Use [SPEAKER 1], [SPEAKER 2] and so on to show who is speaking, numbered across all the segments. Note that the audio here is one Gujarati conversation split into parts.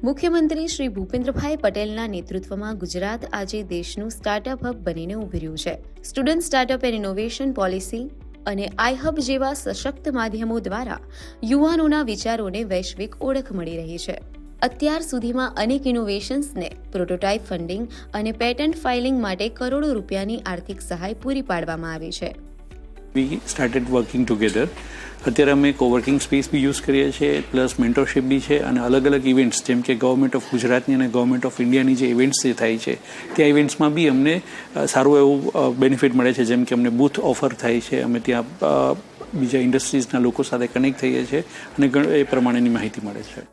[SPEAKER 1] મુખ્યમંત્રી શ્રી ભૂપેન્દ્રભાઈ પટેલના નેતૃત્વમાં ગુજરાત આજે દેશનું સ્ટાર્ટઅપ હબ બનીને ઉભર્યું છે. Student startup and innovation policy અને આઈહબ જેવા સશક્ત માધ્યમો દ્વારા યુવાનોના વિચારોને વૈશ્વિક ઓળખ મળી રહી છે. અત્યાર સુધીમાં અનેક ઇનોવેશન્સને પ્રોટોટાઇપ ફંડિંગ અને પેટન્ટ ફાઇલિંગ માટે કરોડો રૂપિયાની આર્થિક સહાય પૂરી પાડવામાં આવી છે.
[SPEAKER 2] We started working together. અત્યારે અમે કોવર્કિંગ સ્પેસ બી યુઝ કરીએ છીએ, પ્લસ મેન્ટરશિપ બી છે, અને અલગ અલગ ઇવેન્ટ્સ જેમ કે ગવર્મેન્ટ ઓફ ગુજરાતની અને ગવર્મેન્ટ ઓફ ઇન્ડિયાની જે ઇવેન્ટ્સ જે થાય છે ત્યાં ઇવેન્ટ્સમાં બી અમને સારું એવું બેનિફિટ મળે છે. જેમ કે અમને બૂથ ઓફર થાય છે, અમે ત્યાં બીજા ઇન્ડસ્ટ્રીઝના લોકો સાથે કનેક્ટ થઈએ છીએ અને એ પ્રમાણેની માહિતી મળે છે.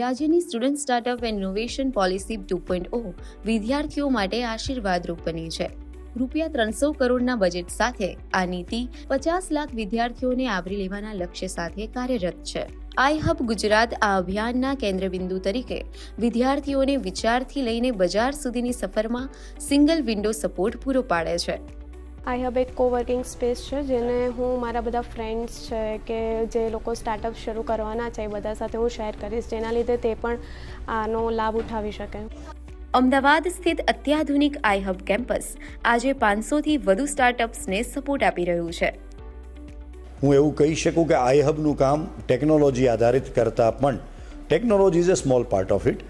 [SPEAKER 1] રાજ્યની student startup and innovation policy 2.0 વિદ્યાર્થીઓ માટે આશીર્વાદરૂપ બની છે. ₹300 કરોડના બજેટ સાથે આ નીતિ 50 લાખ વિદ્યાર્થીઓને આવરી લેવાના લક્ષ્ય સાથે કાર્યરત છે. આઈહબ ગુજરાત આ અભિયાનના કેન્દ્રબિંદુ તરીકે વિદ્યાર્થીઓને વિચારથી લઈને બજાર સુધીની સફરમાં સિંગલ વિન્ડો સપોર્ટ પૂરો પાડે છે.
[SPEAKER 3] આઈહબ એક કોવર્કિંગ સ્પેસ છે જેને હું મારા બધા ફ્રેન્ડ્સ છે કે જે લોકો સ્ટાર્ટઅપ શરૂ કરવાના છે એ બધા સાથે હું શેર કરીશ, જેના લીધે તે પણ આનો લાભ ઉઠાવી શકે.
[SPEAKER 1] અમદાવાદ સ્થિત અત્યાધુનિક આઈહબ કેમ્પસ આજે 500થી વધુ સ્ટાર્ટઅપ્સને સપોર્ટ આપી રહ્યું છે.
[SPEAKER 4] હું એવું કહી શકું કે આઈહબનું કામ ટેકનોલોજી આધારિત કરતાં પણ technology is a small part of it.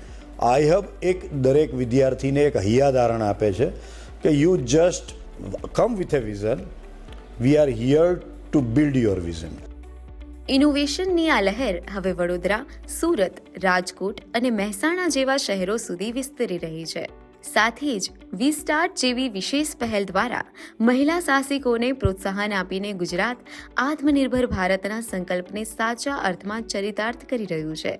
[SPEAKER 4] IHub એક દરેક વિદ્યાર્થીને એક હૈયાધારણ આપે છે કે you just come with a vision, we are here to build your vision.
[SPEAKER 1] ઇનોવેશનની આ લહેર હવે વડોદરા, સુરત, રાજકોટ અને મહેસાણા જેવા શહેરો સુધી વિસ્તરી રહી છે. સાથે જ વી સ્ટાર્ટ જેવી વિશેષ પહેલ દ્વારા મહિલા સાહસિકોને પ્રોત્સાહન આપીને ગુજરાત આત્મનિર્ભર ભારતના સંકલ્પને સાચા અર્થમાં ચરિતાર્થ કરી રહ્યું છે.